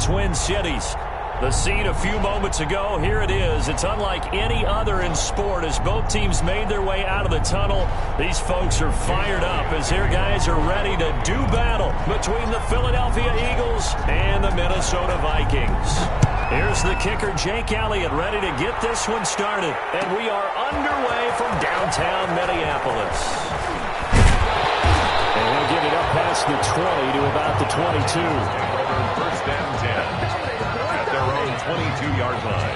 Twin Cities. The scene a few moments ago, here it is. It's unlike any other in sport as both teams made their way out of the tunnel. These folks are fired up as their guys are ready to do battle between the Philadelphia Eagles and the Minnesota Vikings. Here's the kicker, Jake Elliott, ready to get this one started. And we are underway from downtown Minneapolis. And he'll get it up past the 20 to about the 22. First and 10. Their own 22-yard line.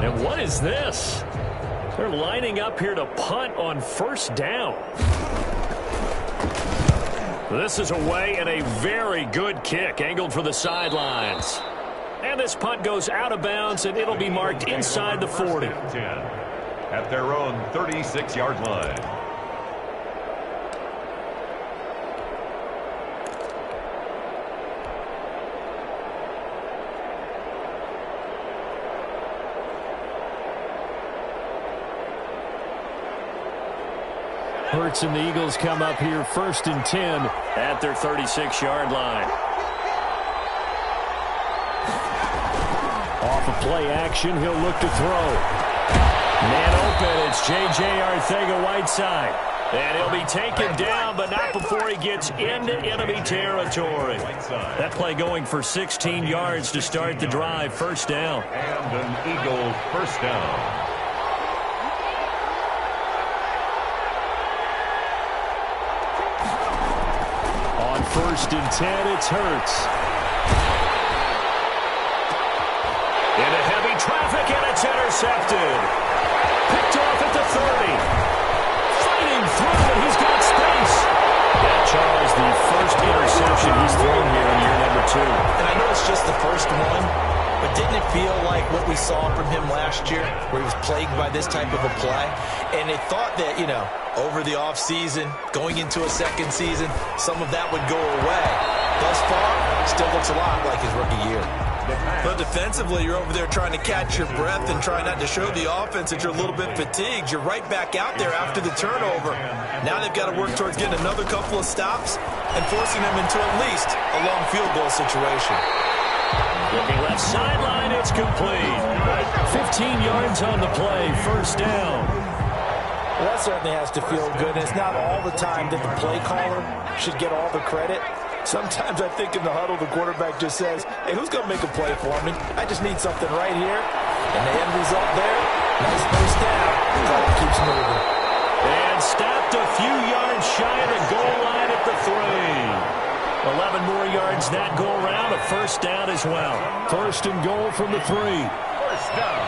And what is this? They're lining up here to punt on first down. This is away and a very good kick, angled for the sidelines. And this punt goes out of bounds, and it'll be marked inside the 40. At their own 36-yard line. Hurts and the Eagles come up here first and 10 at their 36-yard line. Off of play action, he'll look to throw. Man open, it's J.J. Arcega-Whiteside. And he'll be taken down, but not before he gets into enemy territory. That play going for 16 yards to start the drive, first down. And an Eagle first down. On first and 10, it's Hurts. Into heavy traffic, and it's intercepted. Picked off at the 30. Fighting through, and he's got space. That Charles, the first interception he's thrown here in year number 2. And I know it's just the first one, but didn't it feel like what we saw from him last year, where he was plagued by this type of a play? And it thought that, you know, over the offseason, going into a second season, some of that would go away. Thus far, still looks a lot like his rookie year. But defensively, you're over there trying to catch your breath and try not to show the offense that you're a little bit fatigued. You're right back out there after the turnover. Now they've got to work towards getting another couple of stops and forcing them into at least a long field goal situation. Looking left sideline, it's complete. 15 yards on the play, first down. Well, that certainly has to feel good. And it's not all the time that the play caller should get all the credit. Sometimes I think in the huddle, the quarterback just says, hey, who's going to make a play for me? I just need something right here. And the end result there, nice first down. Clock keeps moving. And stopped a few yards shy of the goal line at the 3. 11 more yards that go around, a first down as well. First and goal from the 3. First down.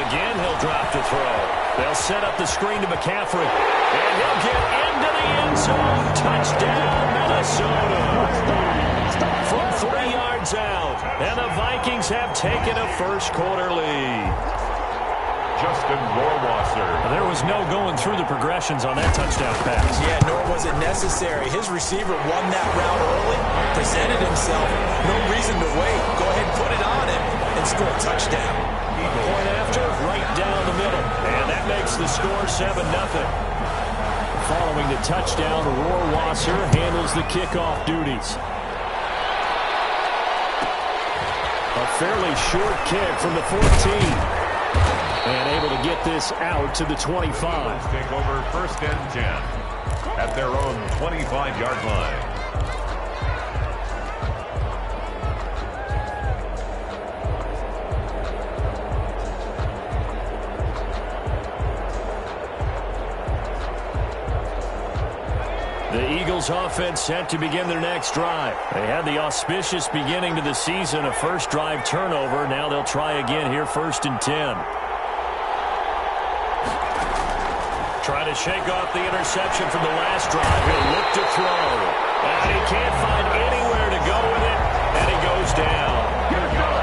Again, he'll drop to throw. They'll set up the screen to McCaffrey. And he'll get into the end zone. Touchdown, Minnesota. From 3 yards out. And the Vikings have taken a first quarter lead. Justin Rohrwasser. There was no going through the progressions on that touchdown pass. Yeah, nor was it necessary. His receiver won that route early, presented himself. No reason to wait. Go ahead and put it on him and score a touchdown. Point after, right down the middle. And that makes the score 7-0. Following the touchdown, Rohrwasser handles the kickoff duties. A fairly short kick from the 14. And able to get this out to the 25. Take over first and 10 at their own 25-yard line. The Eagles offense set to begin their next drive. They had the auspicious beginning to the season, a first drive turnover. Now they'll try again here first and 10. Trying to shake off the interception from the last drive. He'll look to throw. And he can't find anywhere to go with it. And he goes down.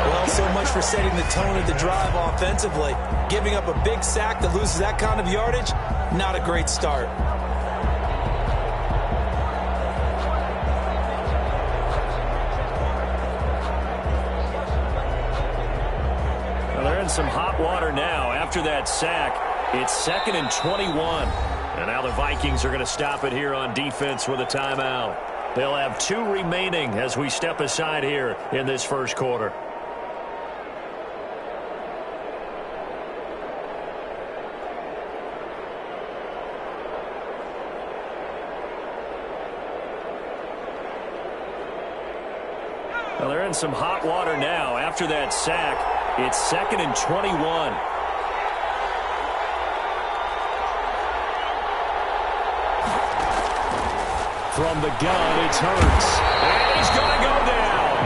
Well, so much for setting the tone of the drive offensively. Giving up a big sack that loses that kind of yardage, not a great start. some hot water now after that sack. It's 2nd and 21. And now the Vikings are going to stop it here on defense with a timeout. They'll have 2 remaining as we step aside here in this first quarter. Well, they're in some hot water now after that sack. It's 2nd and 21. From the gun, it's Hurts. And he's going to go down.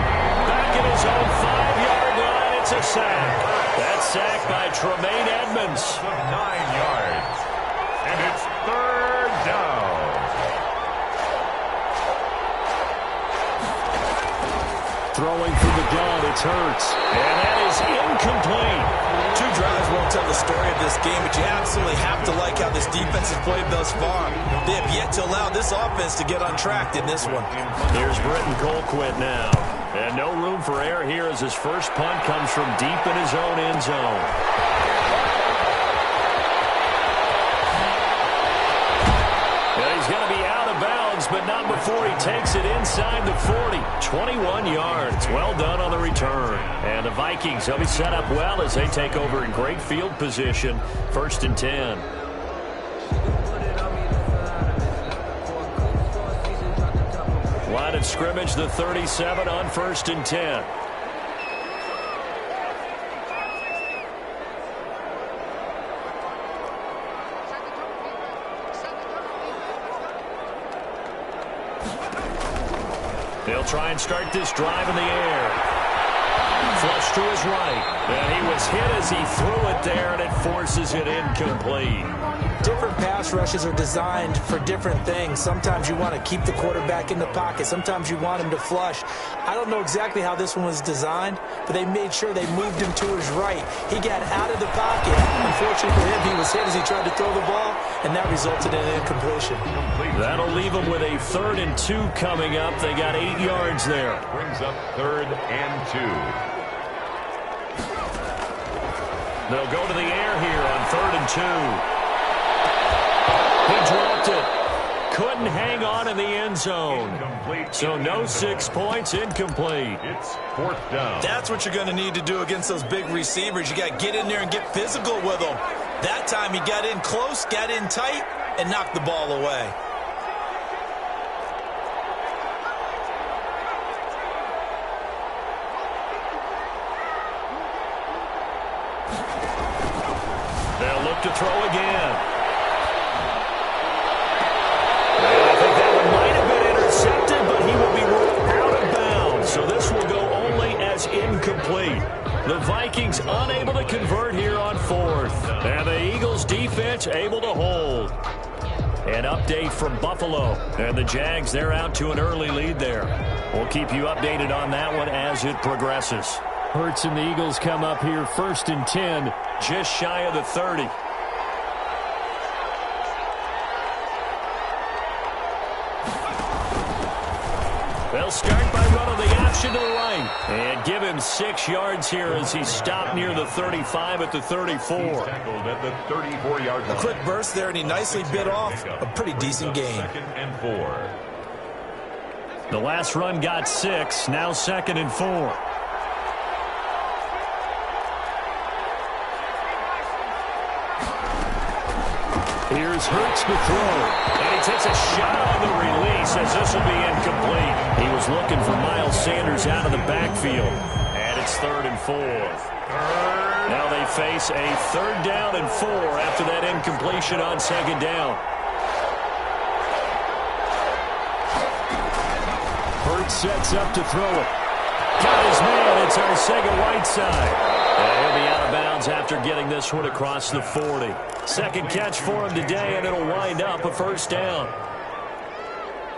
Back at his own 5-yard line, it's a sack. That sack by Tremaine Edmonds. 9 yards. And it's 3rd down. Throwing from the gun, it's Hurts. And that is incomplete. 2 drives won't tell the story of this game, but you absolutely have to like how this defense has played thus far. They have yet to allow this offense to get on track in this one. Here's Britton Colquitt now. And no room for error here as his first punt comes from deep in his own end zone. He's going to be out of bounds, but not before he takes it inside the 40. 21 yards. Well done on the return. And the Vikings, they'll be set up well as they take over in great field position. 1st and 10. Line of scrimmage, the 37 on 1st and 10. They'll try and start this drive in the air. Flush to his right. And he was hit as he threw it there, and it forces it incomplete. Different pass rushes are designed for different things. Sometimes you want to keep the quarterback in the pocket. Sometimes you want him to flush. I don't know exactly how this one was designed, but they made sure they moved him to his right. He got out of the pocket. Unfortunately for him, he was hit as he tried to throw the ball, and that resulted in an incompletion. That'll leave them with a 3rd and 2 coming up. They got 8 yards there. Brings up 3rd and 2. They'll go to the air here on 3rd and 2. He dropped it. Couldn't hang on in the end zone. Incomplete. So no 6 points, incomplete. It's 4th down. That's what you're going to need to do against those big receivers. You got to get in there and get physical with them. That time he got in close, got in tight, and knocked the ball away. They'll look to throw again. I think that one might have been intercepted, but he will be ruled out of bounds. So this will go only as incomplete. The Vikings unable to convert here on 4th. And the Eagles defense able to hold. An update from Buffalo. And the Jags, they're out to an early lead there. We'll keep you updated on that one as it progresses. Hurts and the Eagles come up here 1st and 10, just shy of the 30. They'll start by running the option to the right and give him 6 yards here as he's stopped near the 35 at the 34. He's tackled at the 34-yard line. A quick burst there, and he nicely bit off a pretty decent gain. 2nd and 4. The last run got 6, now 2nd and 4. Here's Hurts to throw. And he takes a shot on the release as this will be incomplete. He was looking for Miles Sanders out of the backfield. And it's 3rd and 4. Now they face a 3rd down and 4 after that incompletion on 2nd down. Hurts sets up to throw it. Got his man. It's Arcega-Whiteside. He'll be out of bounds after getting this one across the 40. 2nd catch for him today, and it'll wind up a 1st down.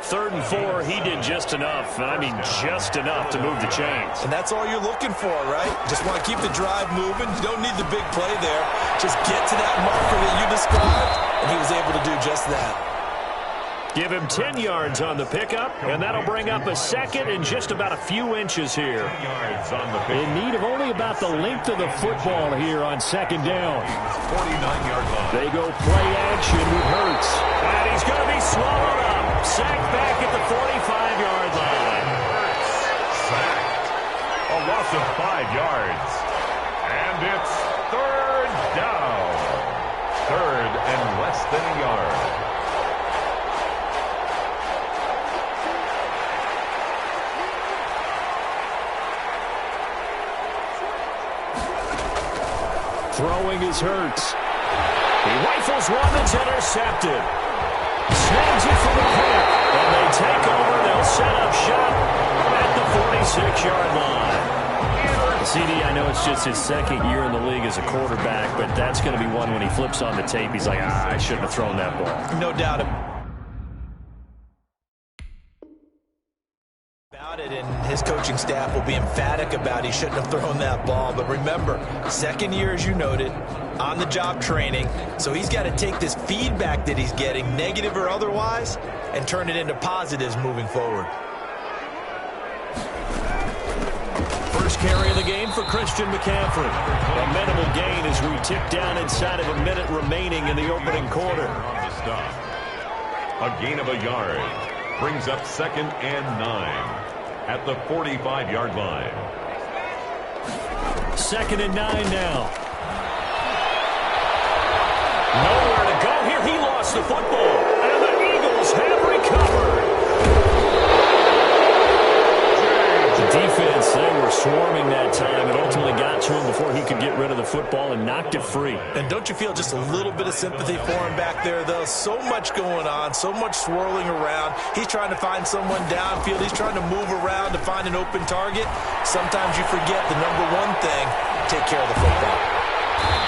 3rd and 4, he did just enough, and I mean just enough to move the chains. And that's all you're looking for, right? Just want to keep the drive moving. You don't need the big play there. Just get to that marker that you described, and he was able to do just that. Give him 10 yards on the pickup, and that'll bring up a second and just about a few inches here. In need of only about the length of the football here on second down. 49-yard line. They go play action with Hurts. And he's going to be swallowed up. Sacked back at the 45-yard line. Sacked. A loss of 5 yards. And it's third down. Third and less than a yard. Throwing is Hurts. He rifles one that's intercepted. Snags it from the hip. And they take over. They'll set up shop at the 46-yard line. CD, I know it's just his second year in the league as a quarterback, but that's going to be one when he flips on the tape. He's like, I shouldn't have thrown that ball. No doubt about it, and his coaching staff will be emphatic about he shouldn't have thrown that ball. But remember, second year, as you noted, on-the-job training, so he's got to take this feedback that he's getting, negative or otherwise, and turn it into positives moving forward. First carry of the game for Christian McCaffrey. A minimal gain as we tip down inside of a minute remaining in the opening quarter. A gain of a yard brings up 2nd and 9 at the 45-yard line. 2nd and 9 now. Nowhere to go here. He lost the football. And the Eagles have recovered. The defense, they were swarming that time. It ultimately got to him before he could get rid of the football and knocked it free. And don't you feel just a little bit of sympathy for him back there, though? So much going on, so much swirling around. He's trying to find someone downfield. He's trying to move around to find an open target. Sometimes you forget the number one thing, take care of the football.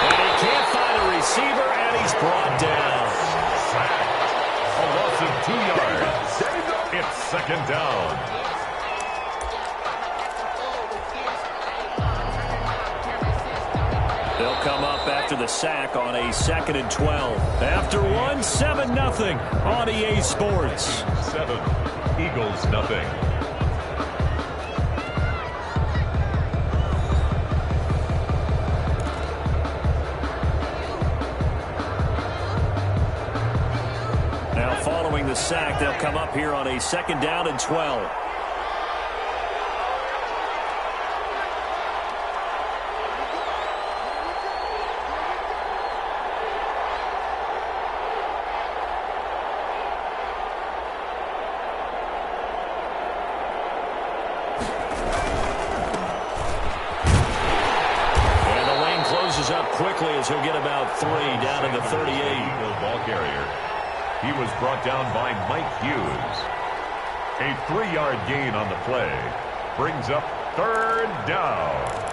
And he can't find a receiver, and he's brought down. A loss of 2 yards. It's 2nd down. They'll come up after the sack on a 2nd and 12. After one, 7-0 on EA Sports. 7, Eagles nothing. Now following the sack, they'll come up here on a 2nd down and 12. Quickly as he'll get about 3 down in the 38. Ball carrier. He was brought down by Mike Hughes. A 3-yard gain on the play brings up 3rd down.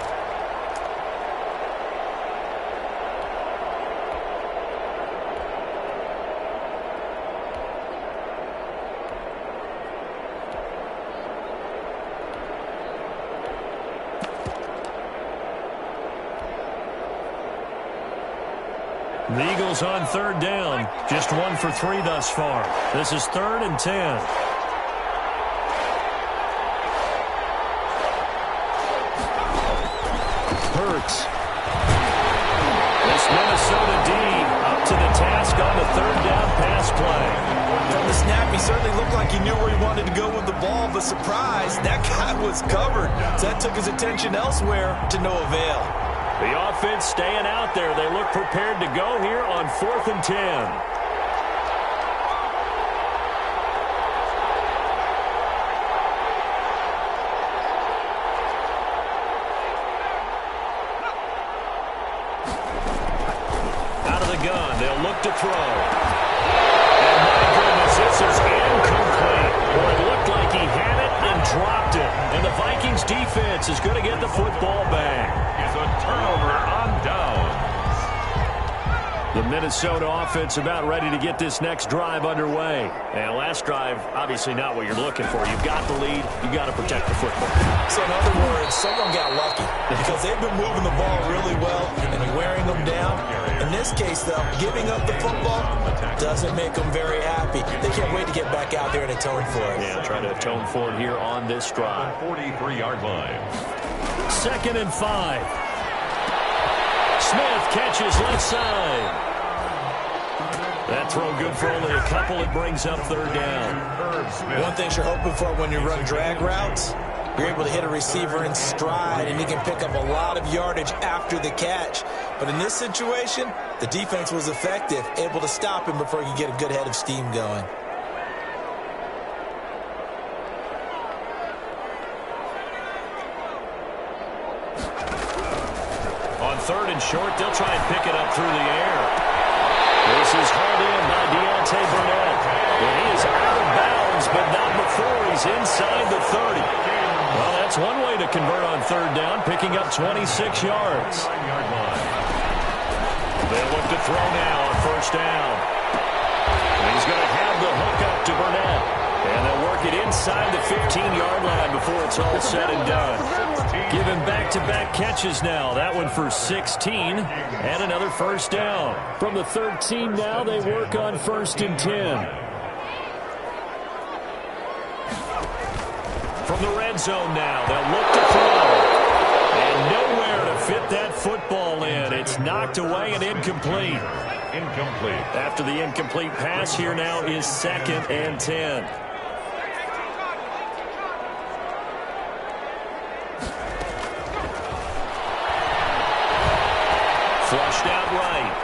The Eagles on 3rd down. Just 1 for 3 thus far. This is 3rd and 10. Hurts. This Minnesota D up to the task on the 3rd down pass play. From the snap, he certainly looked like he knew where he wanted to go with the ball, but surprise, that guy was covered. So that took his attention elsewhere to no avail. The offense staying out there. They look prepared to go here on 4th and 10. Out of the gun, they'll look to throw. And my goodness, this is incomplete. Well, it looked like he had it and dropped it. And the Vikings defense is going to get the football back. It's a turnover on downs. The Minnesota offense about ready to get this next drive underway. And last drive, obviously not what you're looking for. You've got the lead. You've got to protect the football. So in other words, someone got lucky because they've been moving the ball really well and wearing them down. In this case, though, giving up the football doesn't make them very happy. They can't wait to get back out there and atone for it. Yeah, try to atone for it here on this drive. 43-yard line. 2nd and 5. Smith catches left side. That throw good for only a couple. It brings up 3rd down. One thing you're hoping for when you run drag routes, you're able to hit a receiver in stride, and he can pick up a lot of yardage after the catch. But in this situation, the defense was effective, able to stop him before he could get a good head of steam going. On 3rd and short, they'll try and pick it up through the air. This is hauled in by Deontay Burnett. And he is out of bounds, but not before he's inside the 30. Well, that's one way to convert on 3rd down, picking up 26 yards. They'll look to throw now on 1st down. And he's going to have the hook up to Burnett. And they'll work it inside the 15-yard line before it's all said and done. Give him back-to-back catches now. That one for 16 and another 1st down. From the 13 now, they work on 1st and 10. From the red zone now, they'll look to throw. And nowhere to fit that football in. It's knocked away and incomplete. Incomplete. After the incomplete pass, here now is 2nd and 10. Flushed out right.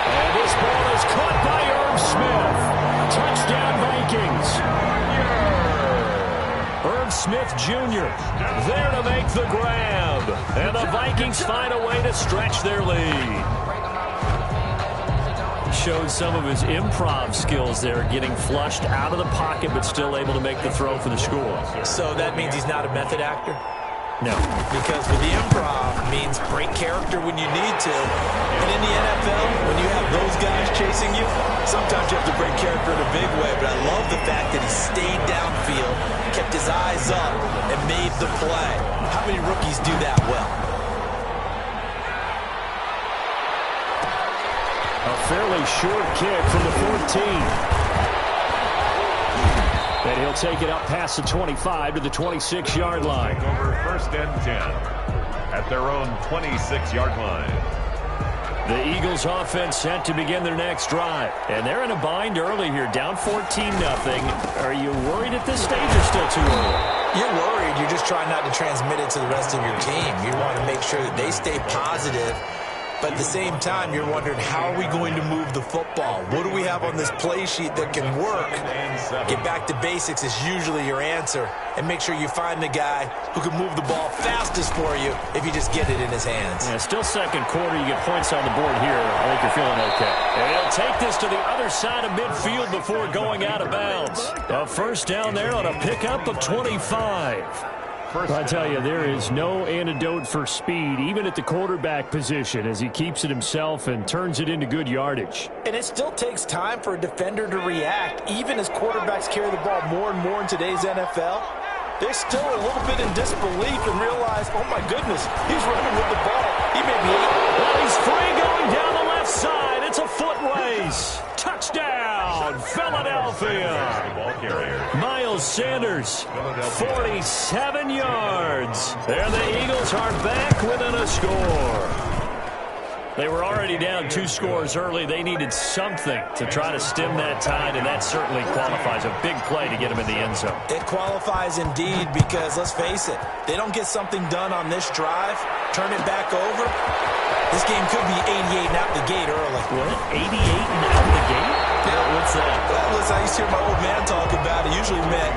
And this ball is caught by Irv Smith. Touchdown Vikings. Irv Smith Jr. there to make the grab. And the Vikings find a way to stretch their lead. Showed some of his improv skills there, getting flushed out of the pocket but still able to make the throw for the score. So that means he's not a method actor? No. Because with the improv means break character when you need to. And in the NFL, when you have those guys chasing you, sometimes you have to break character in a big way. But I love the fact that he stayed downfield, kept his eyes up, and made the play. How many rookies do that well? A fairly short kick from the 14. And he'll take it up past the 25 to the 26-yard line. Over 1st and 10 at their own 26-yard line. The Eagles offense set to begin their next drive. And they're in a bind early here, down 14-0. Are you worried at this stage or still too early? You're worried. You're just trying not to transmit it to the rest of your team. You want to make sure that they stay positive. But at the same time, you're wondering, how are we going to move the football? What do we have on this play sheet that can work? Get back to basics is usually your answer. And make sure you find the guy who can move the ball fastest for you if you just get it in his hands. Yeah, still 2nd quarter. You get points on the board here. I think you're feeling okay. And he'll take this to the other side of midfield before going out of bounds. A 1st down there on a pickup of 25. I tell you, there is no antidote for speed, even at the quarterback position, as he keeps it himself and turns it into good yardage. And it still takes time for a defender to react, even as quarterbacks carry the ball more and more in today's NFL. They're still a little bit in disbelief and realize, oh my goodness, he's running with the ball. He may be well, he's free going down the left side. It's a foot race. Touchdown, Philadelphia. Miles Sanders, 47 yards. There the Eagles are back within a score. They were already down 2 scores early. They needed something to try to stem that tide, and that certainly qualifies. A big play to get them in the end zone. It qualifies indeed because, let's face it, they don't get something done on this drive, turn it back over, this game could be 88 and out the gate early. What? 88 and out the gate? Yeah, what's that? Well, listen, I used to hear my old man talk about it. Usually meant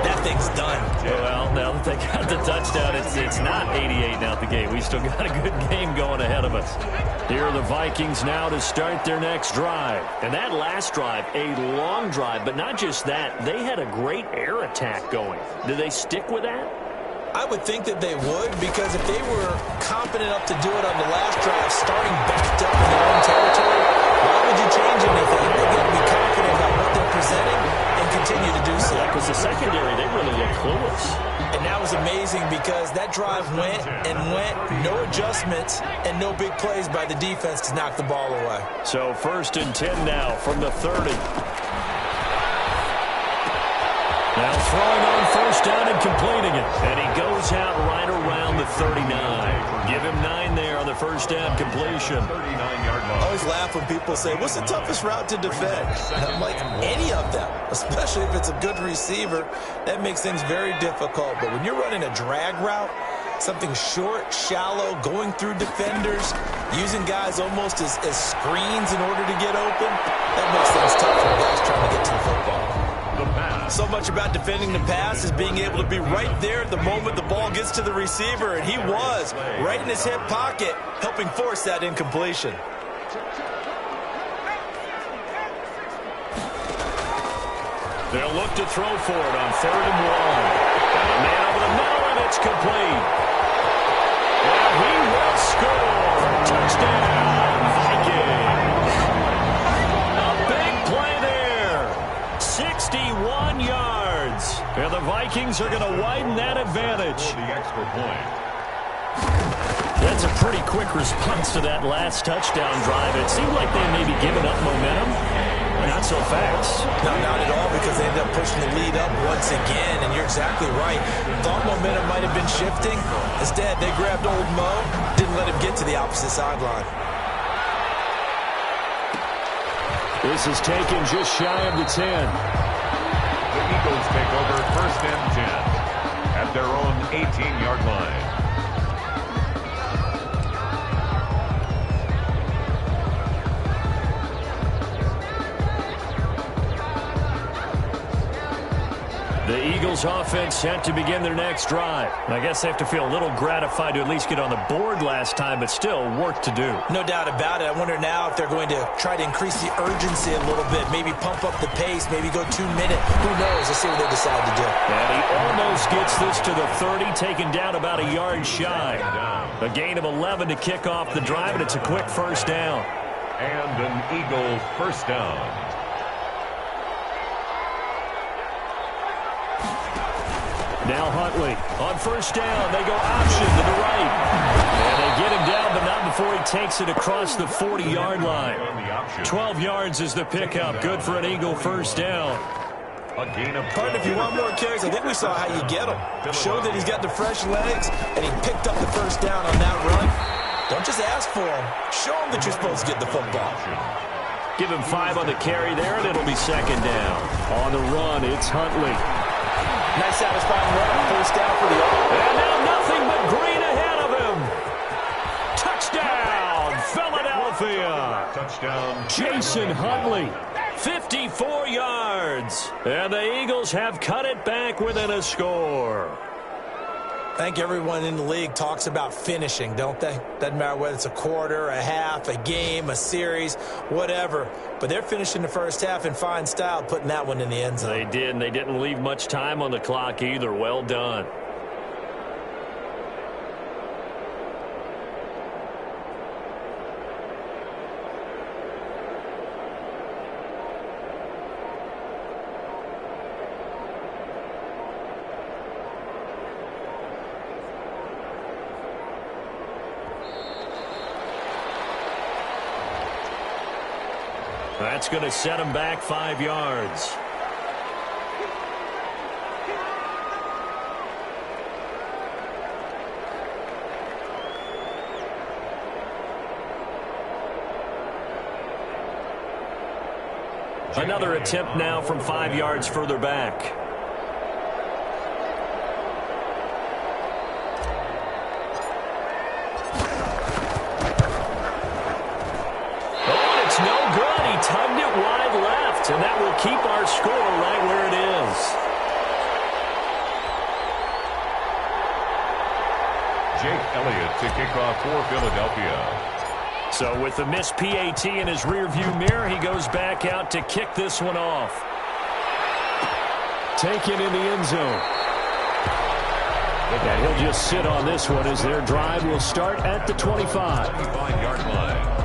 that thing's done. Well, now that they got the touchdown, it's not 88 and out the gate. We still got a good game going ahead of us. Here are the Vikings now to start their next drive. And that last drive, a long drive, but not just that. They had a great air attack going. Do they stick with that? I would think that they would, because if they were confident enough to do it on the last drive, starting backed up in their own territory, why would you change anything? They've got to be confident about what they're presenting and continue to do so. Because the secondary, they really look clueless. And that was amazing because that drive went and went, no adjustments and no big plays by the defense to knock the ball away. So 1st and 10 now from the 30. Now throwing on 1st down and completing it. And he goes out right around the 39. Give him 9 there on the 1st down completion. 39-yard line. I always laugh when people say, what's the toughest route to defend? And I'm like, any of them, especially if it's a good receiver. That makes things very difficult. But when you're running a drag route, something short, shallow, going through defenders, using guys almost as screens in order to get open, that makes things tough for guys trying to get to the football. So much about defending the pass is being able to be right there at the moment the ball gets to the receiver, and he was right in his hip pocket, helping force that incompletion. They'll look to throw for it on 3rd and 1. And a man over the middle, and it's complete. And he will score. Touchdown, Vikings. A big play there. 61 yards. And the Vikings are going to widen that advantage. For the extra point. That's a pretty quick response to that last touchdown drive. It seemed like they may be giving up momentum. Not so fast. No, not at all, because they ended up pushing the lead up once again, and you're exactly right. Thought momentum might have been shifting. Instead, they grabbed old Mo, didn't let him get to the opposite sideline. This is taken just shy of the 10. The Eagles take over 1st and 10 at their own 18-yard line. The Eagles offense set to begin their next drive. And I guess they have to feel a little gratified to at least get on the board last time, but still work to do. No doubt about it. I wonder now if they're going to try to increase the urgency a little bit, maybe pump up the pace, maybe go 2 minutes. Who knows? Let's see what they decide to do. And he almost gets this to the 30, taken down about a yard shy. A gain of 11 to kick off the drive, and it's a quick 1st down. And an Eagle 1st down. Now Huntley on 1st down. They go option to the right. And they get him down, but not before he takes it across the 40-yard line. 12 yards is the pickup. Good for an Eagle 1st down. A gain of Partner, if you want more carries, I think we saw how you get him. Show that he's got the fresh legs, and he picked up the 1st down on that run. Don't just ask for him. Show him that you're supposed to get the football. Give him 5 on the carry there, and it'll be 2nd down. On the run, it's Huntley. Nice satisfying run on 1st down for the offense. And now nothing but green ahead of him. Touchdown, Philadelphia. touchdown. Jason Huntley, 54 yards. And the Eagles have cut it back within a score. I think everyone in the league talks about finishing, don't they? Doesn't matter whether it's a quarter, a half, a game, a series, whatever. But they're finishing the 1st half in fine style, putting that one in the end zone. They did, and they didn't leave much time on the clock either. Well done. That's going to set him back 5 yards. Another attempt now from 5 yards further back. Tugged it wide left, and that will keep our score right where it is. Jake Elliott to kick off for Philadelphia. So with the missed PAT in his rearview mirror, he goes back out to kick this one off. Taken in the end zone. And he'll just sit on this one as their drive will start at the 25. 25-yard line.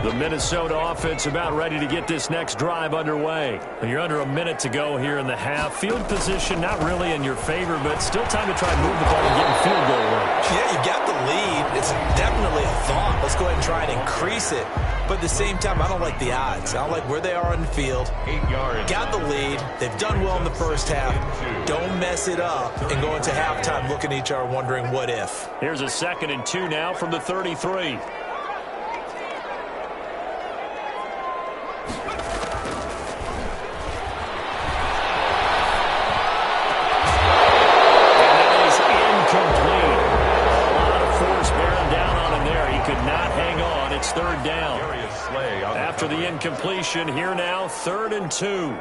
The Minnesota offense about ready to get this next drive underway. You're under a minute to go here in the half. Field position not really in your favor, but still time to try and move the ball and get in field goal range. Yeah, you got the lead. It's definitely a thought. Let's go ahead and try and increase it. But at the same time, I don't like the odds. I don't like where they are on the field. 8 yards. Got the lead. They've done well in the first half. Don't mess it up and go into halftime looking at each other wondering what if. Here's a 2nd and 2 now from the 33. Third down. After the incompletion, here now, 3rd and 2.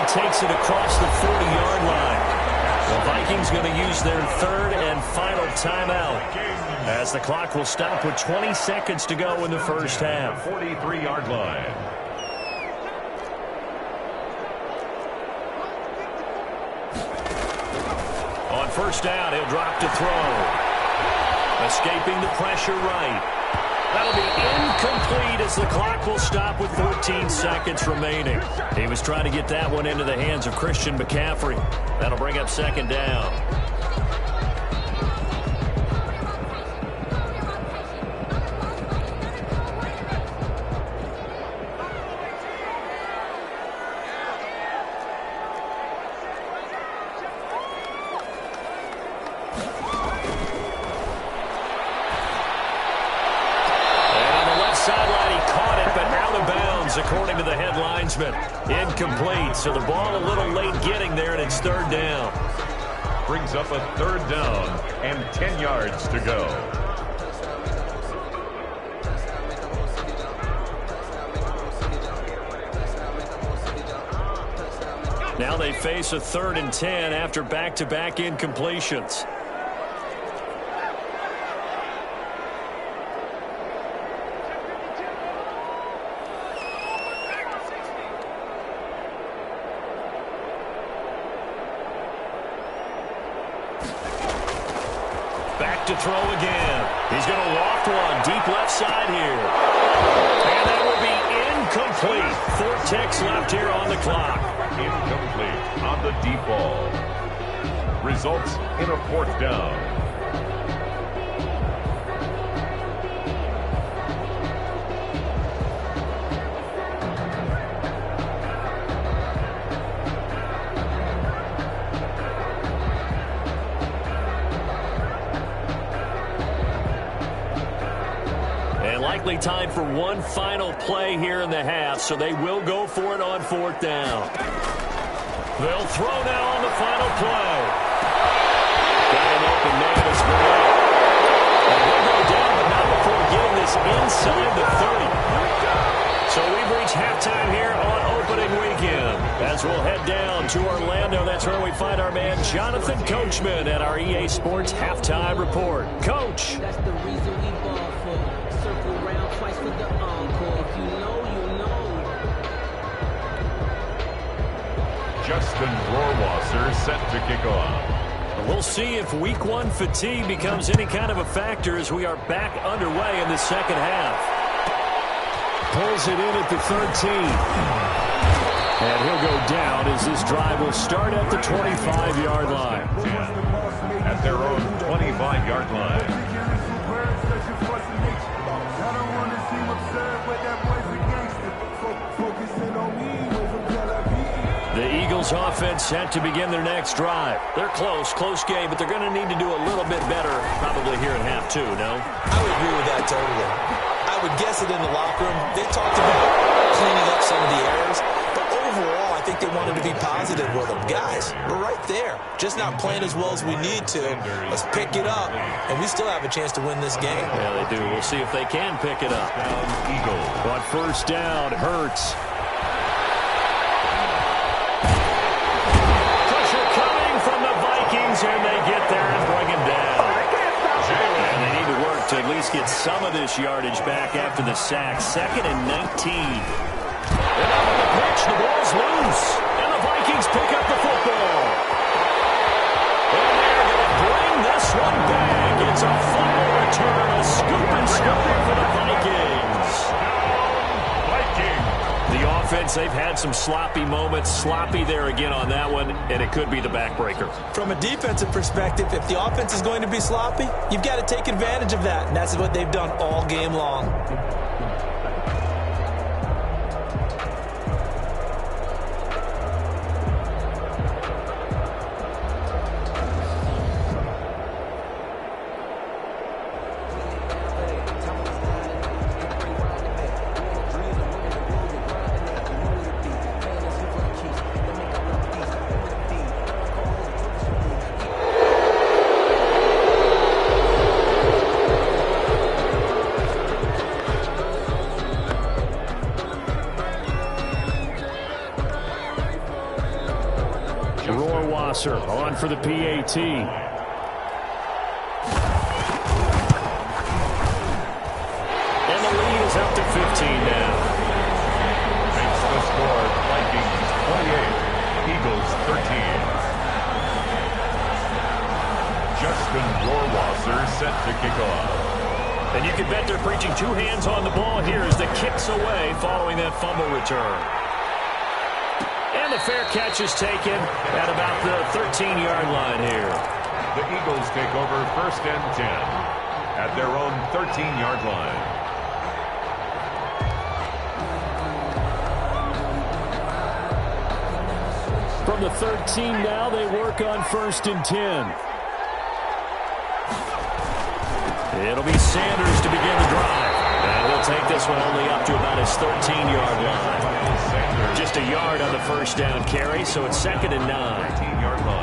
Takes it across the 40-yard line. The Vikings going to use their 3rd and final timeout as the clock will stop with 20 seconds to go in the first half. 43-yard line. On first down, he'll drop to throw. Escaping the pressure right. That'll be incomplete as the clock will stop with 14 seconds remaining. He was trying to get that one into the hands of Christian McCaffrey. That'll bring up 2nd down. According to the head linesman. Incomplete, so the ball a little late getting there, and it's 3rd down. Brings up a 3rd down and 10 yards to go. Now they face a 3rd and 10 after back-to-back incompletions. To throw again. He's going to loft one deep left side here. And that will be incomplete. 4 ticks left here on the clock. Incomplete on the deep ball. Results in a 4th down. Likely time for one final play here in the half, so they will go for it on 4th down. They'll throw now on the final play. Got an open man as well. And he'll go down, but not before getting this inside the 30. So we've reached halftime here on opening weekend. As we'll head down to Orlando, that's where we find our man Jonathan Coachman at our EA Sports Halftime Report. Coach. That's the reason we ball for. Circle round twice for the encore. If you know, you know. Justin Rohrwasser set to kick off. We'll see if week 1 fatigue becomes any kind of a factor as we are back underway in the second half. Pulls it in at the 13. And he'll go down as this drive will start at the 25-yard line. At their own 25-yard line. The Eagles offense set to begin their next drive. They're close game, but they're going to need to do a little bit better probably here in half 2, no? I would agree with that totally. I would guess it in the locker room. They talked about cleaning up some of the errors, but overall, I think they wanted to be positive with them. Guys, we're right there. Just not playing as well as we need to. Let's pick it up, and we still have a chance to win this game. Yeah, they do. We'll see if they can pick it up. Eagles. On first down, Hurts. Pressure coming from the Vikings, and they get there and bring him down. And they need to work to at least get some of this yardage back after the sack. 2nd and 19. And up on the pitch, the ball's loose. And the Vikings pick up the football. And they're going to bring this one back. It's a fumble return, a scoop and score for the Vikings. The offense, they've had some sloppy moments. Sloppy there again on that one, and it could be the backbreaker. From a defensive perspective, if the offense is going to be sloppy, you've got to take advantage of that, and that's what they've done all game long. On for the PAT. And the lead is up to 15 now. Makes the score Vikings 28, Eagles 13. Justin Rohrwasser set to kick off. And you can bet they're preaching 2 hands on the ball here as the kick's away following that fumble return. And the fair catch is taken at about the 13-yard line here. The Eagles take over 1st and 10 at their own 13-yard line. From the 13 now, they work on 1st and 10. It'll be Sanders to begin the drive. And he'll take this one only up to about his 13-yard line. Just a yard on the first down carry, so it's 2nd and 9.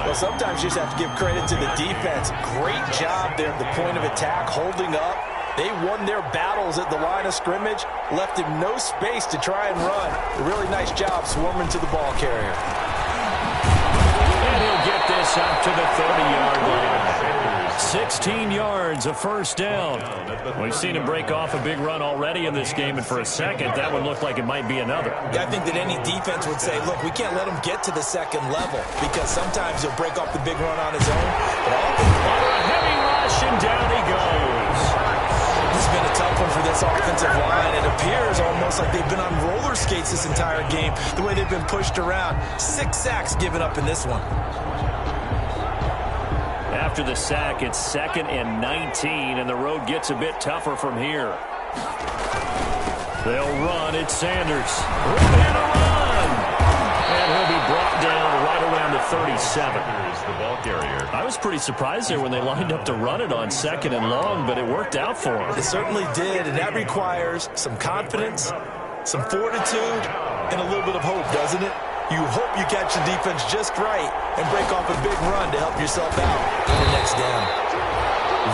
Well, sometimes you just have to give credit to the defense. Great job there at the point of attack, holding up. They won their battles at the line of scrimmage, left him no space to try and run. A really nice job swarming to the ball carrier. And he'll get this up to the 30-yard line. 16 yards, a first down. We've seen him break off a big run already in this game, and for a second, that one looked like it might be another. Yeah, I think that any defense would say, look, we can't let him get to the 2nd level because sometimes he'll break off the big run on his own. But under a heavy rush, and down he goes. It's been a tough one for this offensive line. It appears almost like they've been on roller skates this entire game, the way they've been pushed around. 6 sacks given up in this one. After the sack, it's 2nd and 19, and the road gets a bit tougher from here. They'll run. It's Sanders. And a run! And he'll be brought down right around the 37. Here's the ball carrier. I was pretty surprised there when they lined up to run it on 2nd and long, but it worked out for him. It certainly did, and that requires some confidence, some fortitude, and a little bit of hope, doesn't it? You hope you catch the defense just right and break off a big run to help yourself out on the next down.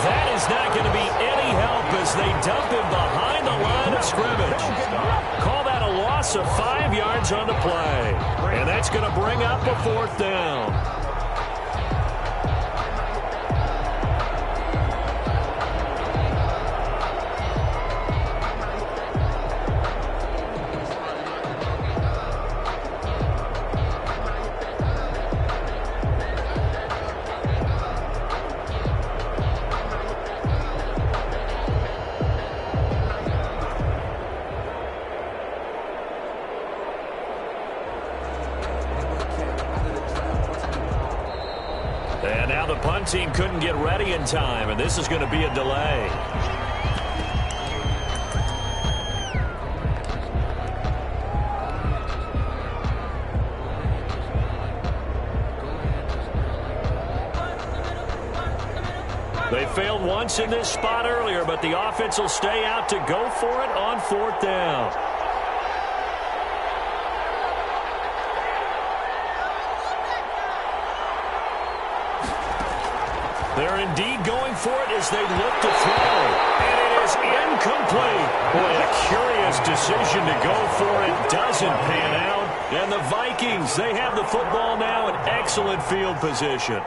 That is not going to be any help as they dump him behind the line of scrimmage. Call that a loss of 5 yards on the play. And that's going to bring up a 4th down. And now the punt team couldn't get ready in time, and this is going to be a delay. They failed once in this spot earlier, but the offense will stay out to go for it on 4th down. They're indeed going for it as they look to throw. And it is incomplete. Boy, a curious decision to go for it. Doesn't pan out. And the Vikings, they have the football now in excellent field position.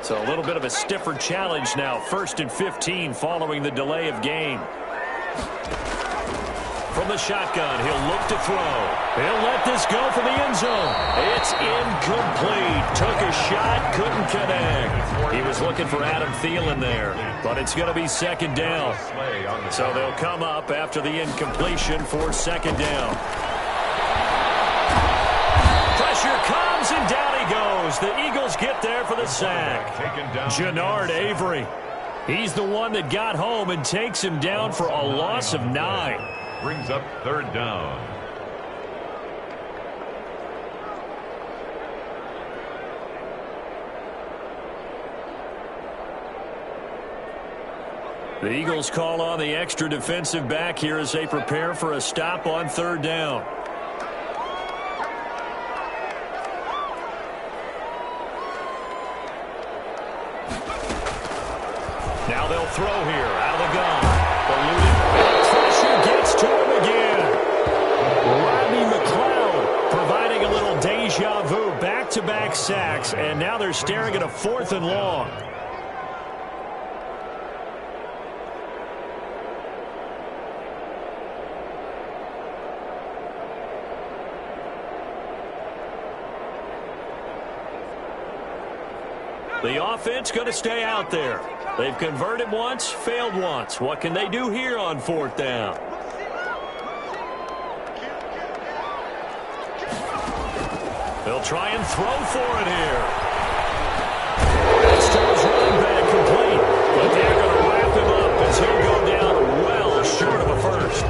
So a little bit of a stiffer challenge now. 1st and 15 following the delay of game. From the shotgun, he'll look to throw. He'll let this go for the end zone. It's incomplete. Took a shot, couldn't connect. He was looking for Adam Thielen there, but it's going to be 2nd down. So they'll come up after the incompletion for 2nd down. Pressure comes, and down he goes. The Eagles get there for the sack. Jannard Avery. He's the one that got home and takes him down for a loss of 9. Brings up 3rd down. The Eagles call on the extra defensive back here as they prepare for a stop on 3rd down. Now they'll throw here out of the gun. Pressure gets to him again. Rodney McLeod providing a little deja vu. Back-to-back sacks, and now they're staring at a 4th and long. The offense going to stay out there. They've converted once, failed once. What can they do here on 4th down? They'll try and throw for it here. It's to his running back, complete. But they're going to wrap him up as he'll go down well short of a 1st.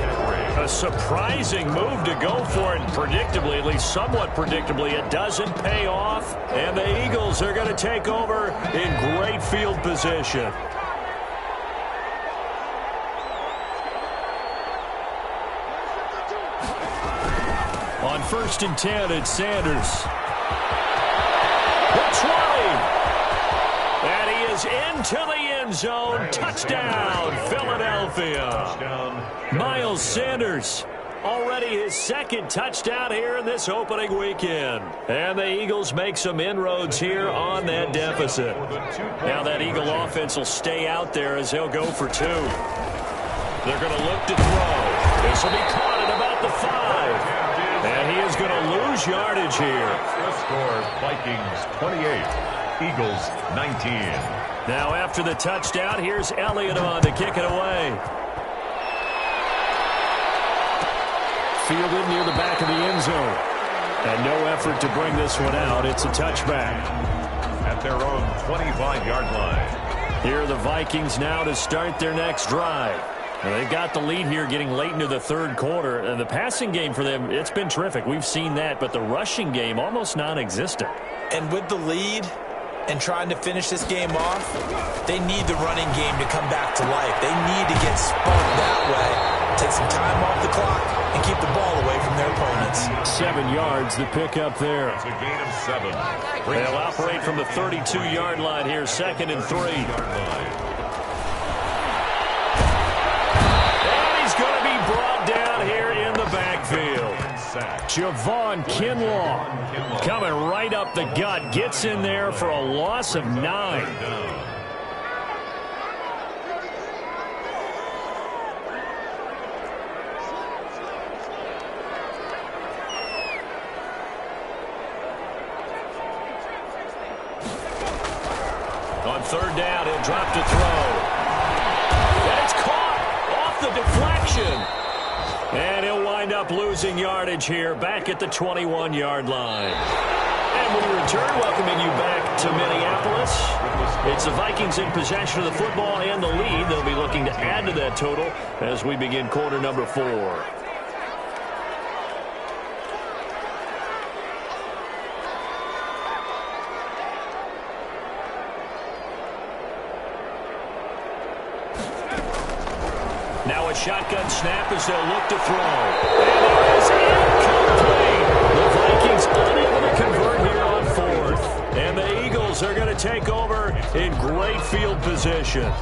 A surprising move to go for it, and predictably, at least somewhat predictably, it doesn't pay off. And the Eagles are going to take over in great field position. On 1st and 10, it's Sanders. The 20. And he is into the end zone. Touchdown, Philadelphia. Miles Sanders, already his 2nd touchdown here in this opening weekend. And the Eagles make some inroads here on that deficit. Now that Eagle offense will stay out there as they'll go for 2. They're going to look to throw. This will be caught at about the 5. And he is going to lose yardage here. The score, Vikings 28, Eagles 19. Now after the touchdown, here's Elliott on to kick it away. Fielded near the back of the end zone. And no effort to bring this one out. It's a touchback. At their own 25-yard line. Here are the Vikings now to start their next drive. Now they've got the lead here getting late into the 3rd quarter. And the passing game for them, it's been terrific. We've seen that. But the rushing game, almost non-existent. And with the lead and trying to finish this game off, they need the running game to come back to life. They need to get spun that way. Take some time off the clock and keep the ball away from their opponents. 7 yards, the pickup there. It's a gain of 7. They'll operate from the 32-yard line here, 2nd and 3. sack. Javon Kinlaw coming right up the gut. Gets in there for a loss of 9. Third down. On third down, he'll drop to throw. And it's caught off the deflection. And he'll wind up losing yardage here back at the 21-yard line. And we return, welcoming you back to Minneapolis. It's the Vikings in possession of the football and the lead. They'll be looking to add to that total as we begin quarter number 4. Now a shotgun snap as they'll look to throw. And it is incomplete. The Vikings unable to convert here on 4th. And the Eagles are going to take over in great field position.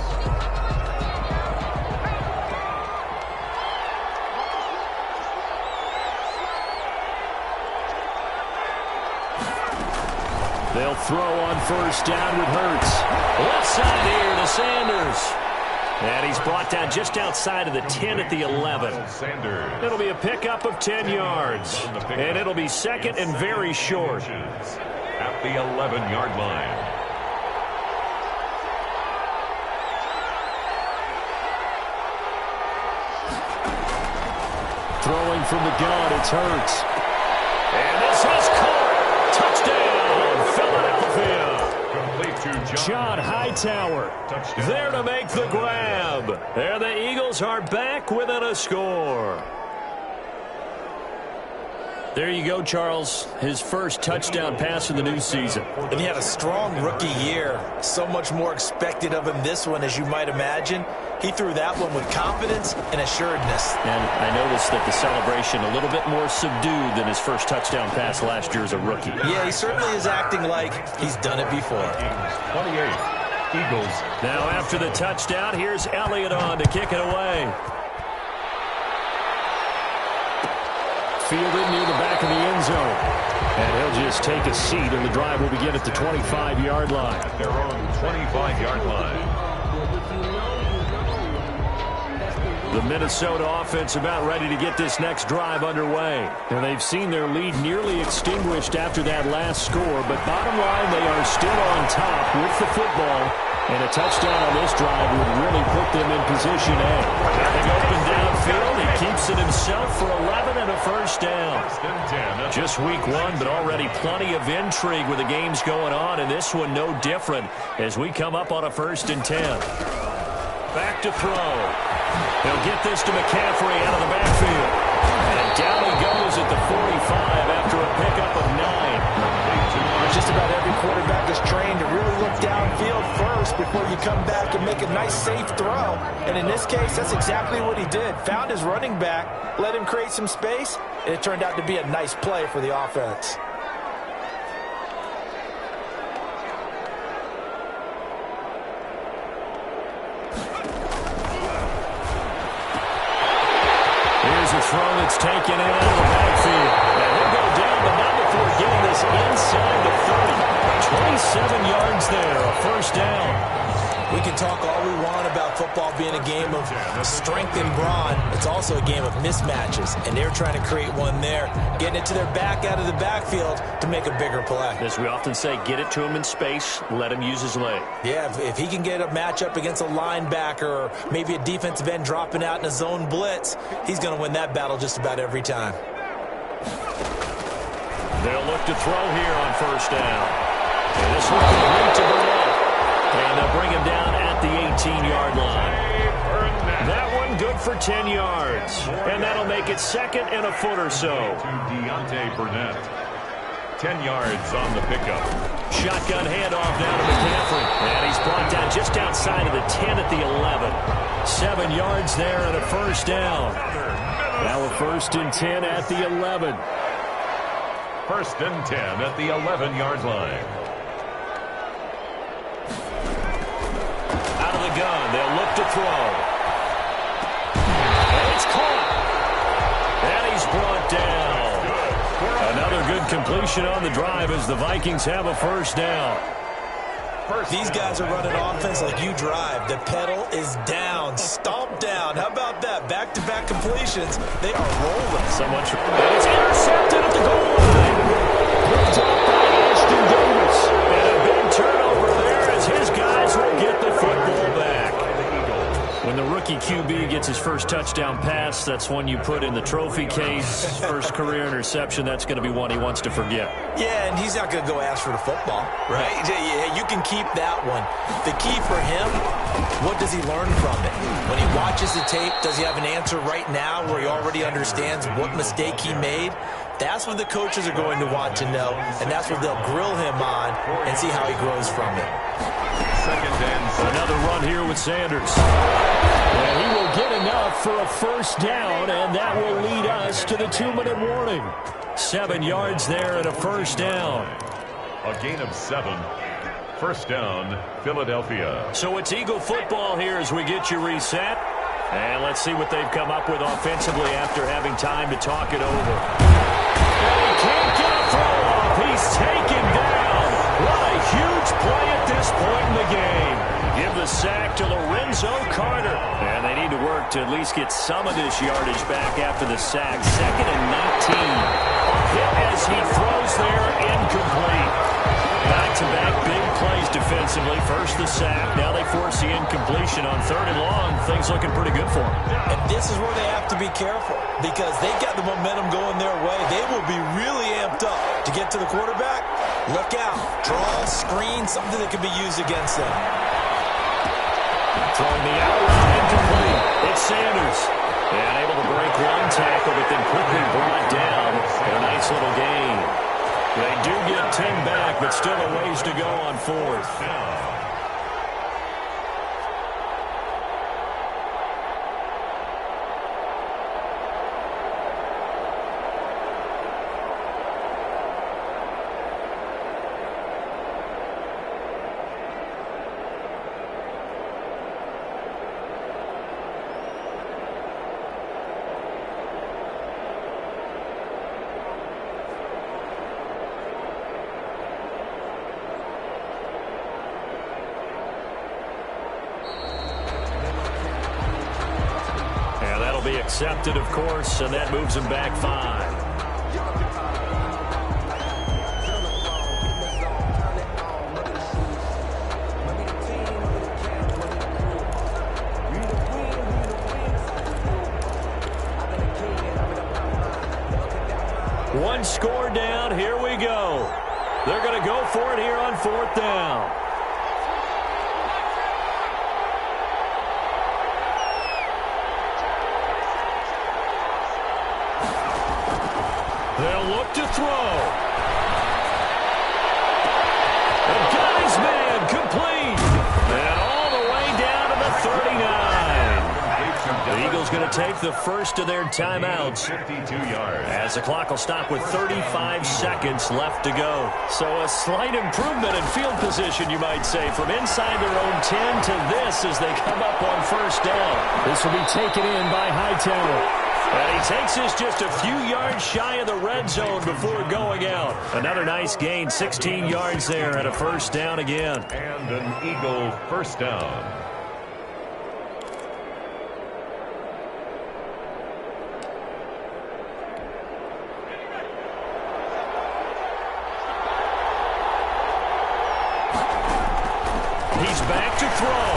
They'll throw on first down with Hurts. Left side here to Sanders. And he's brought down just outside of the 10 at the 11. It'll be a pickup of 10 yards. And it'll be second and very short. At the 11-yard line. Throwing from the gun, it's Hurts. And this is caught. Touchdown, Philadelphia. John Hightower there to make the grab. And the Eagles are back within a score. There you go, Charles. His first touchdown pass of the new season. And he had a strong rookie year. So much more expected of him this one, as you might imagine. He threw that one with confidence and assuredness. And I noticed that the celebration a little bit more subdued than his first touchdown pass last year as a rookie. Yeah, he certainly is acting like he's done it before. 28, Eagles. Now after the touchdown, here's Elliott on to kick it away. Fielded near the back of the end zone. And he'll just take a seat, and the drive will begin at the 25-yard line. At their own 25-yard line. The Minnesota offense about ready to get this next drive underway. And they've seen their lead nearly extinguished after that last score. But bottom line, they are still on top with the football. And a touchdown on this drive would really put them in position A. Nothing open downfield. He keeps it himself for 11 and a first down. Just week 1, but already plenty of intrigue with the games going on. And this one no different as we come up on a 1st and 10. Back to throw. He'll get this to McCaffrey out of the backfield. And down he goes at the 45 after a pickup of 9. Just about every quarterback is trained to really look downfield first before you come back and make a nice, safe throw. And in this case, that's exactly what he did. Found his running back, let him create some space, and it turned out to be a nice play for the offense. A throw that's taken in out of the backfield. And he'll go down, but not before getting this inside the 30. 27 yards there, a first down. We can talk all we want about football being a game of strength and brawn. It's also a game of mismatches, and they're trying to create one there, getting it to their back out of the backfield to make a bigger play. As we often say, get it to him in space, let him use his leg. Yeah, if he can get a matchup against a linebacker or maybe a defensive end dropping out in a zone blitz, he's going to win that battle just about every time. They'll look to throw here on first down. And this one complete to Burnett. And they'll bring him down at the 18-yard line. That one good for 10 yards. And that'll make it second and a foot or so. To Deontay Burnett. 10 yards on the pickup. Shotgun handoff down to McCaffrey. And he's brought down just outside of the 10 at the 11. 7 yards there and a first down. Now a 1st and 10 at the 11. 1st and 10 at the 11-yard line. Out of the gun, they'll look to throw. And it's caught. And he's brought down. good completion on the drive as the Vikings have a first down. These guys are running offense like you drive. The pedal is down, stomp down. How about that? Back-to-back completions. They are rolling. So much. And it's intercepted at the goal line. Picked up by Ashton Davis. And a big turnover there as his guys will get the football back. When the rookie QB gets his first touchdown pass, that's one you put in the trophy case. First career interception, that's going to be one he wants to forget. Yeah, and he's not going to go ask for the football, right? Yeah, you can keep that one. The key for him, what does he learn from it? When he watches the tape, does he have an answer right now where he already understands what mistake he made? That's what the coaches are going to want to know, and that's what they'll grill him on and see how he grows from it. Another run here with Sanders. And he will get enough for a first down, and that will lead us to the 2-minute warning. 7 yards there and a first down. A gain of 7. First down, Philadelphia. So it's Eagle football here as we get you reset. And let's see what they've come up with offensively after having time to talk it over. And he can't get a throw off. He's taken down. What a huge play at this point in the game. Give the sack to Lorenzo Carter. And they need to work to at least get some of this yardage back after the sack. 2nd and 19. Hit as he throws there, incomplete. Back-to-back big plays defensively. First the sack. Now they force the incompletion on 3rd and long. Things looking pretty good for them. And this is where they have to be careful because they got the momentum going their way. They will be really amped up to get to the quarterback. Look out. Draw, screen, something that can be used against them. Throwing the out route incomplete. It's Sanders. And able to break one tackle, but then quickly brought down. A nice little gain. They do get 10 back, but still a ways to go on 4th. Accepted, of course, and that moves him back 5. One score down. Here we go. They're going to go for it here on 4th down. They'll look to throw. And got his man complete. And all the way down to the 39. The Eagles going to take the first of their timeouts. 52 yards. As the clock will stop with 35 seconds left to go. So a slight improvement in field position, you might say, from inside their own 10 to this as they come up on first down. This will be taken in by Hightower. And he takes this just a few yards shy of the red zone before going out. Another nice gain, 16 yards there, and a first down again. And an Eagle first down. He's back to throw.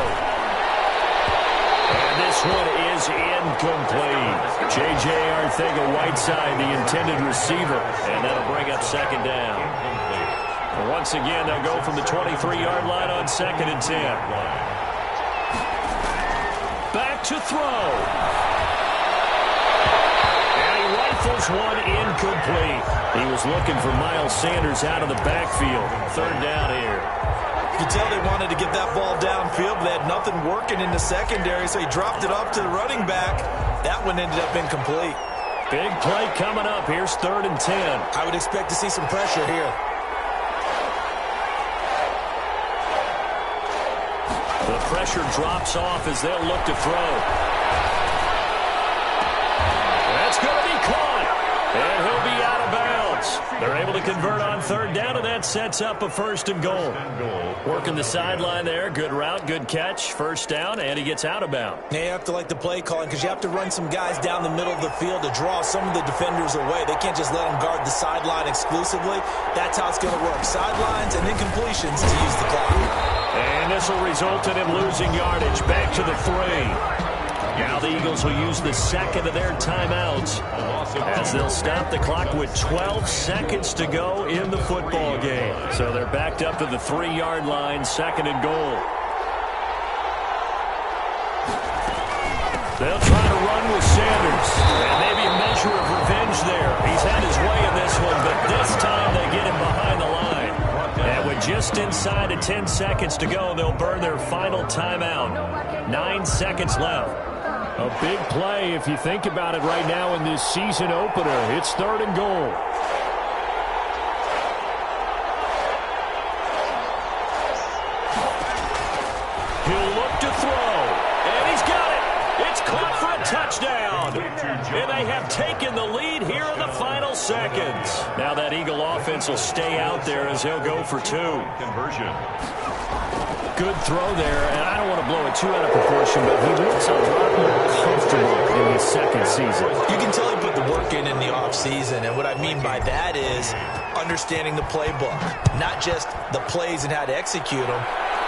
And this one is incomplete. J.J. Arcega-Whiteside, the intended receiver, and that'll bring up 2nd down. And once again, they'll go from the 23-yard line on 2nd and 10. Back to throw. And he rifles one incomplete. He was looking for Miles Sanders out of the backfield. 3rd down here. You can tell they wanted to get that ball downfield, but they had nothing working in the secondary, so he dropped it off to the running back. That one ended up incomplete. Big play coming up. Here's 3rd and 10. I would expect to see some pressure here. The pressure drops off as they'll look to throw. That's going to be caught. And he'll be out of bounds. They're able to convert on third down, and that sets up a 1st and goal. Working the sideline there. Good route, good catch. 1st down, and he gets out of bounds. Yeah, you have to like the play calling because you have to run some guys down the middle of the field to draw some of the defenders away. They can't just let them guard the sideline exclusively. That's how it's going to work. Sidelines and then completions to use the clock. And this will result in him losing yardage. Back to the 3. Now the Eagles will use the 2nd of their timeouts as they'll stop the clock with 12 seconds to go in the football game. So they're backed up to the 3-yard line, 2nd and goal. They'll try to run with Sanders. And maybe a measure of revenge there. He's had his way in this one, but this time they get him behind the line. And with just inside of 10 seconds to go, they'll burn their final timeout. 9 seconds left. A big play if you think about it right now in this season opener. It's 3rd and goal. He'll look to throw. And he's got it. It's caught for a touchdown. And they have taken the lead here in the final seconds. Now that Eagle offense will stay out there as they'll go for 2. Conversion. Good throw there, and I don't want to blow it too out of proportion, but he looks a lot more comfortable in his 2nd season. You can tell he put the work in the offseason, and what I mean by that is understanding the playbook. Not just the plays and how to execute them,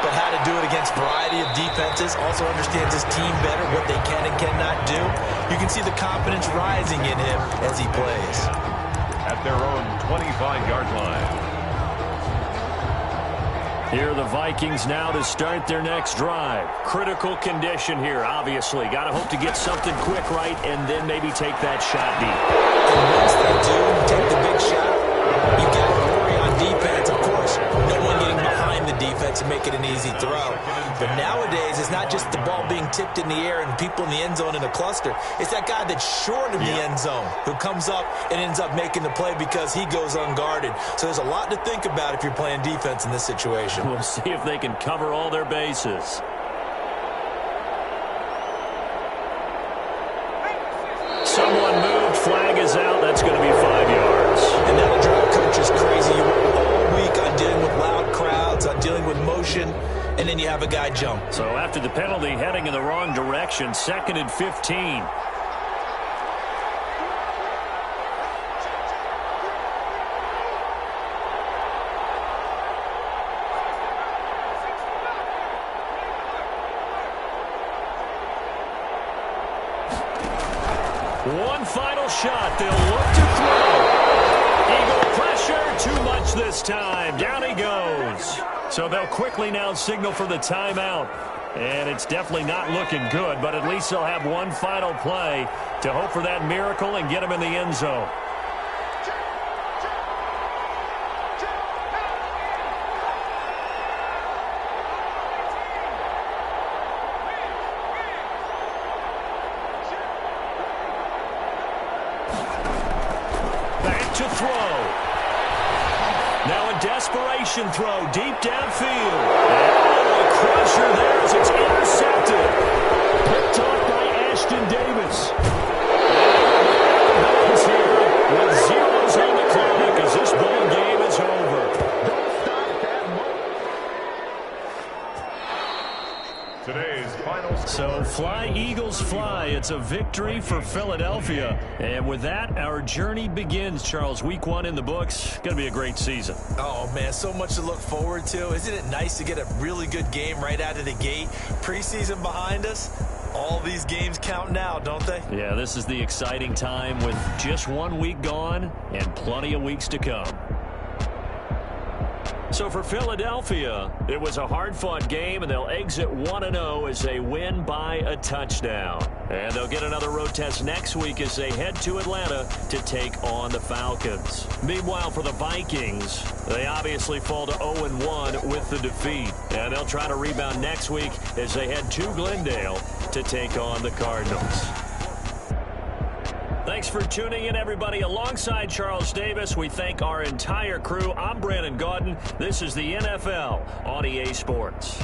but how to do it against a variety of defenses. Also understands his team better, what they can and cannot do. You can see the confidence rising in him as he plays. At their own 25-yard line. Here are the Vikings now to start their next drive. Critical condition here, obviously. Got to hope to get something quick right and then maybe take that shot deep. And once they do take the big shot, you got to worry on defense. Of course, no one getting behind the defense and make it an easy throw. But nowadays, it's not just the ball being tipped in the air and people in the end zone in a cluster. It's that guy that's short of the end zone who comes up and ends up making the play because he goes unguarded. So there's a lot to think about if you're playing defense in this situation. We'll see if they can cover all their bases. Someone moved. Flag is out. That's going to be 5 yards. And that'll drive coaches crazy. You work all week on dealing with loud crowds, on dealing with motion, and then you have a guy jump. So after the penalty, heading in the wrong direction, 2nd and 15. One final shot. They'll look to throw. Eagle pressure. Too much this time. Down he goes. So they'll quickly now signal for the timeout. And it's definitely not looking good, but at least they'll have one final play to hope for that miracle and get them in the end zone. To throw. Now a desperation throw deep downfield. And a crusher there as it's intercepted. Picked off by Ashton Davis. And here with zeros on the clock as this ball game is over. Today's final score. So fly, Eagles, fly. It's a victory for Philadelphia. And with that, our journey begins, Charles. Week 1 in the books. Going to be a great season. Oh, man, so much to look forward to. Isn't it nice to get a really good game right out of the gate? Preseason behind us. All these games count now, don't they? Yeah, this is the exciting time with just 1 week gone and plenty of weeks to come. So for Philadelphia, it was a hard-fought game, and they'll exit 1-0 as they win by a touchdown. And they'll get another road test next week as they head to Atlanta to take on the Falcons. Meanwhile, for the Vikings, they obviously fall to 0-1 with the defeat. And they'll try to rebound next week as they head to Glendale to take on the Cardinals. Thanks for tuning in, everybody. Alongside Charles Davis, we thank our entire crew. I'm Brandon Gaudin. This is the NFL on EA Sports.